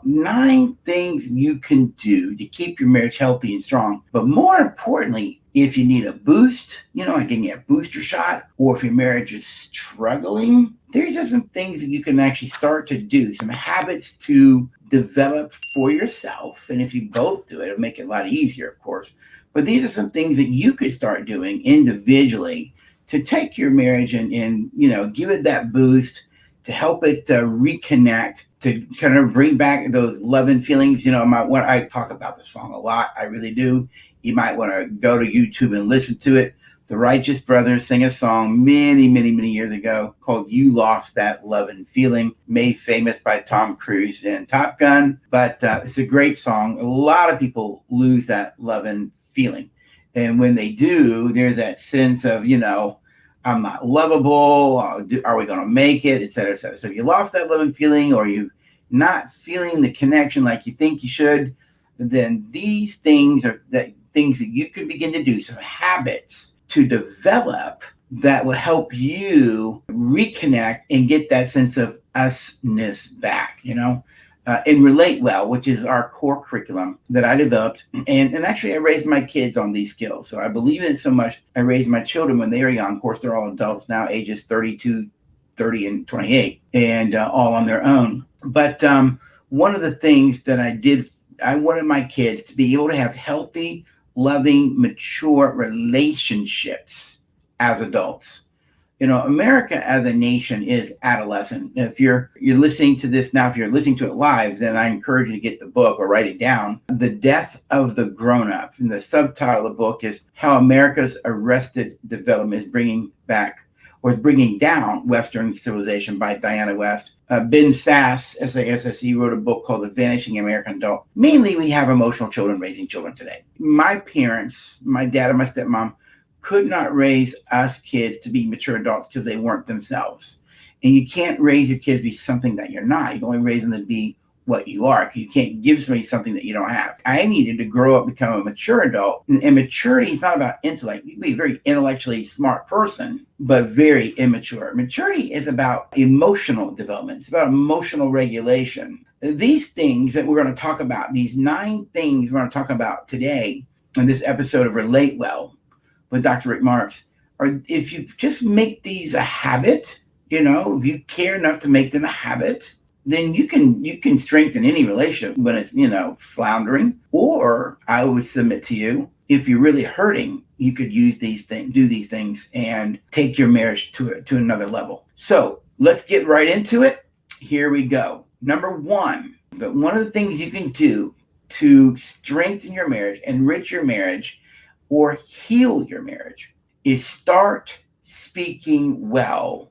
9 things you can do to keep your marriage healthy and strong. But more importantly, if you need a boost, like getting a booster shot, or if your marriage is struggling, there's just some things that you can actually start to do, some habits to develop for yourself. And if you both do it, it'll make it a lot easier, of course. But these are some things that you could start doing individually to take your marriage and give it that boost, to help it reconnect, to kind of bring back those loving feelings. I talk about the song a lot. I really do. You might want to go to YouTube and listen to it. The Righteous Brothers sang a song many, many, many years ago called You Lost That Lovin' Feeling, made famous by Tom Cruise in Top Gun. But it's a great song. A lot of people lose that lovin' feeling. And when they do, there's that sense of, I'm not lovable. Are we going to make it, et cetera, et cetera. So if you lost that loving feeling, or you not feeling the connection like you think you should, then these things are things that you can begin to do, some habits to develop that will help you reconnect and get that sense of usness back, and Relate Well, which is our core curriculum that I developed. And actually, I raised my kids on these skills. So I believe in it so much. I raised my children when they were young. Of course, they're all adults now, ages 32, 30, and 28, and all on their own. But one of the things that I wanted my kids to be able to have healthy, loving, mature relationships as adults. America as a nation is adolescent. If you're listening to this now, if you're listening to it live, then I encourage you to get the book or write it down. The Death of the Grown-Up. And the subtitle of the book is How America's Arrested Development is Bringing Down Western Civilization, by Diana West. Ben Sasse, SASSE, wrote a book called The Vanishing American Adult. Mainly, we have emotional children raising children today. My parents, my dad and my stepmom, could not raise us kids to be mature adults because they weren't themselves. And you can't raise your kids to be something that you're not. You can only raise them to be what you are, because you can't give somebody something that you don't have. I needed to grow up, become a mature adult. And maturity is not about intellect. You can be a very intellectually smart person, but very immature. Maturity is about emotional development. It's about emotional regulation. These things that we're going to talk about, these 9 things we're going to talk about today in this episode of Relate Well with Dr. Rick Marks, or if you just make these a habit, if you care enough to make them a habit, then you can strengthen any relationship when it's, floundering. Or I would submit to you, if you're really hurting, you could do these things and take your marriage to another level. So let's get right into it. Here we go. Number 1, one of the things you can do to strengthen your marriage, enrich your marriage, or heal your marriage is start speaking well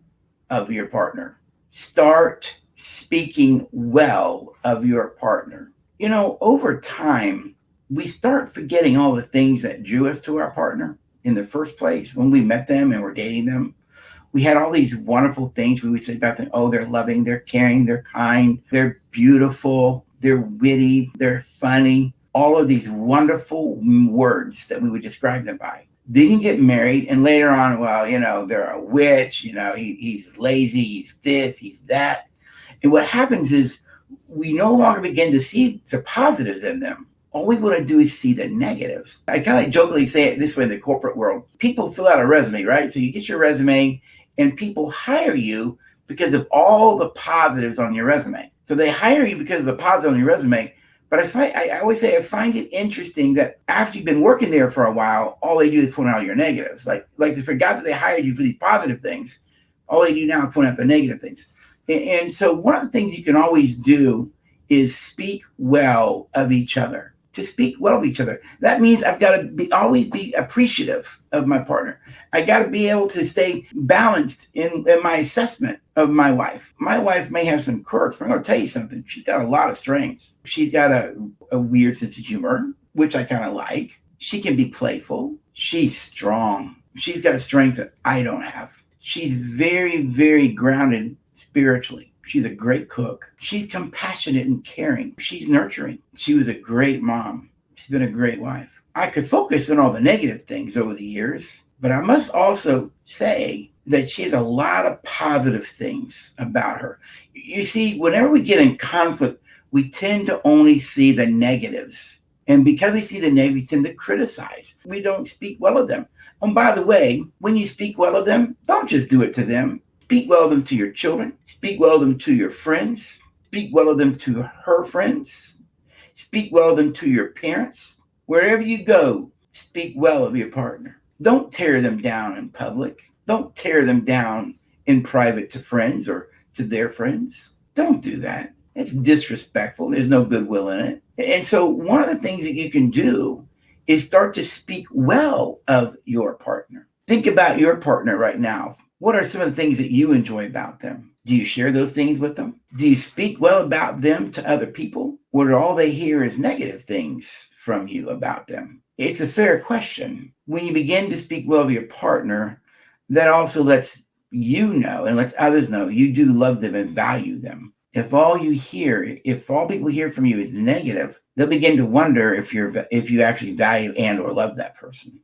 of your partner. Start speaking well of your partner. Over time, we start forgetting all the things that drew us to our partner in the first place when we met them and were dating them. We had all these wonderful things we would say about them. Oh, they're loving, they're caring, they're kind, they're beautiful, they're witty, they're funny. All of these wonderful words that we would describe them by. Then you get married, and later on, they're a witch, he's lazy, he's this, he's that. And what happens is we no longer begin to see the positives in them. All we want to do is see the negatives. I kind of jokingly say it this way in the corporate world. People fill out a resume, right? So you get your resume, and people hire you because of all the positives on your resume. So they hire you because of the positives on your resume. But I always say I find it interesting that after you've been working there for a while, all they do is point out your negatives. Like they forgot that they hired you for these positive things. All they do now is point out the negative things. And so one of the things you can always do is speak well of each other. To speak well of each other. That means I've got to always be appreciative of my partner. I got to be able to stay balanced in my assessment of my wife. My wife may have some quirks, but I'm going to tell you something. She's got a lot of strengths. She's got a weird sense of humor, which I kind of like. She can be playful. She's strong. She's got a strength that I don't have. She's very, very grounded spiritually. She's a great cook. She's compassionate and caring. She's nurturing. She was a great mom. She's been a great wife. I could focus on all the negative things over the years, but I must also say that she has a lot of positive things about her. You see, whenever we get in conflict we tend to only see the negatives. And because we see the negative, we tend to criticize. We don't speak well of them. And by the way, when you speak well of them, don't just do it to them. Speak well of them to your children. Speak well of them to your friends. Speak well of them to her friends. Speak well of them to your parents. Wherever you go, speak well of your partner. Don't tear them down in public. Don't tear them down in private to friends or to their friends. Don't do that. It's disrespectful. There's no goodwill in it. And so one of the things that you can do is start to speak well of your partner. Think about your partner right now. What are some of the things that you enjoy about them? Do you share those things with them? Do you speak well about them to other people? Or all they hear is negative things from you about them? It's a fair question. When you begin to speak well of your partner, that also lets you know and lets others know you do love them and value them. If all people hear from you is negative, they'll begin to wonder if you actually value and or love that person.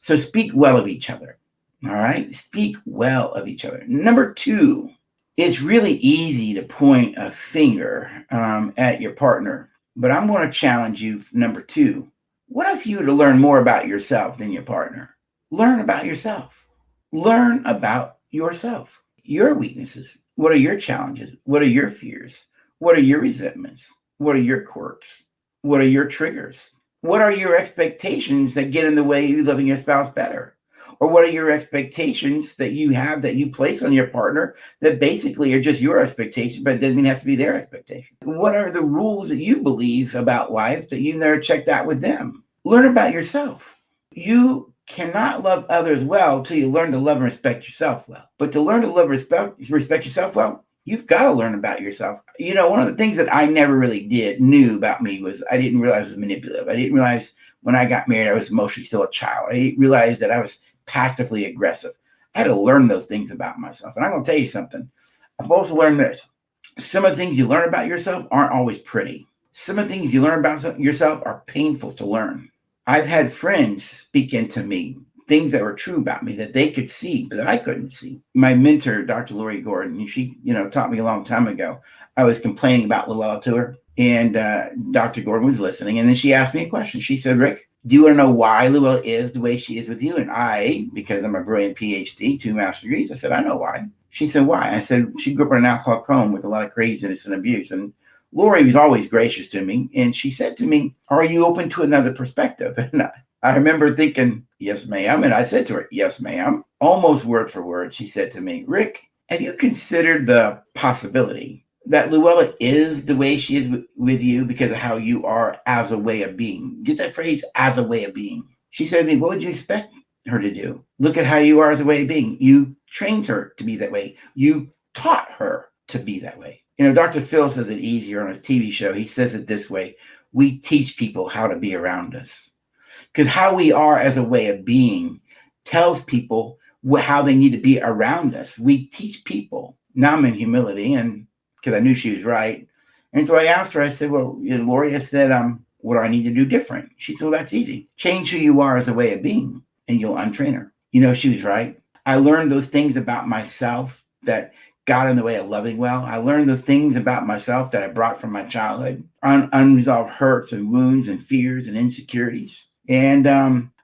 So speak well of each other. All right? Speak well of each other. Number 2, it's really easy to point a finger at your partner, but I'm going to challenge you. Number 2, what if you were to learn more about yourself than your partner? Learn about yourself. Learn about yourself. Your weaknesses. What are your challenges? What are your fears? What are your resentments? What are your quirks? What are your triggers? What are your expectations that get in the way of you loving your spouse better? Or what are your expectations that you have that you place on your partner that basically are just your expectation, but it doesn't mean it has to be their expectation? What are the rules that you believe about life that you never checked out with them? Learn about yourself. You cannot love others well till you learn to love and respect yourself well. But to learn to love and respect yourself well, you've got to learn about yourself. One of the things that I never really knew about me was I didn't realize I was manipulative. I didn't realize when I got married, I was emotionally still a child. I didn't realize that I was passively aggressive. I had to learn those things about myself. And I'm going to tell you something. I've also learned this. Some of the things you learn about yourself aren't always pretty. Some of the things you learn about yourself are painful to learn. I've had friends speak into me things that were true about me that they could see, but that I couldn't see. My mentor, Dr. Lori Gordon, she, taught me a long time ago. I was complaining about Luella to her, and Dr. Gordon was listening. And then she asked me a question. She said, Rick, do you want to know why Luella is the way she is with you? And I, because I'm a brilliant PhD, 2 master's degrees, I said, I know why. She said, why? And I said, she grew up in an alcoholic home with a lot of craziness and abuse. And Lori was always gracious to me. And she said to me, are you open to another perspective? And I remember thinking, yes, ma'am. And I said to her, yes, ma'am. Almost word for word, she said to me, Rick, have you considered the possibility that Luella is the way she is with you because of how you are as a way of being? Get that phrase, as a way of being. She said to me, what would you expect her to do? Look at how you are as a way of being. You trained her to be that way. You taught her to be that way. Dr. Phil says it easier on his TV show. He says it this way. We teach people how to be around us. Because how we are as a way of being tells people how they need to be around us. We teach people. Now I'm in humility, and because I knew she was right. And so I asked her, I said, well, Lori, I said, what do I need to do different? She said, well, that's easy. Change who you are as a way of being, and you'll untrain her. She was right. I learned those things about myself that got in the way of loving well. I learned those things about myself that I brought from my childhood, unresolved hurts and wounds and fears and insecurities. And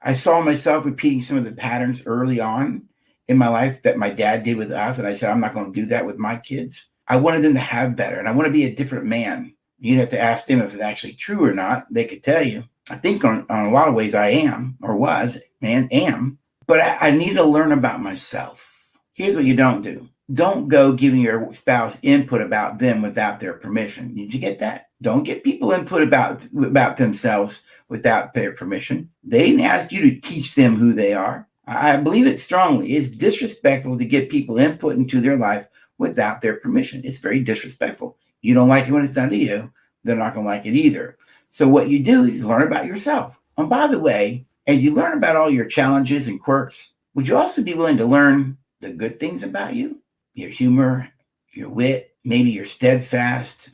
I saw myself repeating some of the patterns early on in my life that my dad did with us. And I said, I'm not going to do that with my kids. I wanted them to have better. And I want to be a different man. You'd have to ask them if it's actually true or not. They could tell you. I think on a lot of ways I am or was and am. But I need to learn about myself. Here's what you don't do. Don't go giving your spouse input about them without their permission. Did you get that? Don't get people input about themselves without their permission. They didn't ask you to teach them who they are. I believe it strongly. It's disrespectful to get people input into their life without their permission. It's very disrespectful. You don't like it when it's done to you. They're not going to like it either. So what you do is learn about yourself. And by the way, as you learn about all your challenges and quirks, would you also be willing to learn the good things about you? Your humor, your wit, maybe you're steadfast.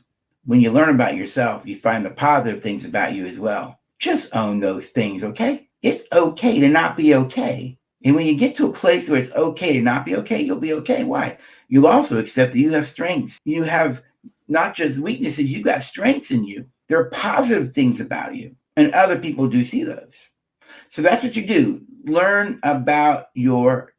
When you learn about yourself, you find the positive things about you as well. Just own those things, okay? It's okay to not be okay. And when you get to a place where it's okay to not be okay, you'll be okay. Why? You'll also accept that you have strengths. You have not just weaknesses, you got strengths in you. There are positive things about you, and other people do see those. So that's what you do. Learn about yourself.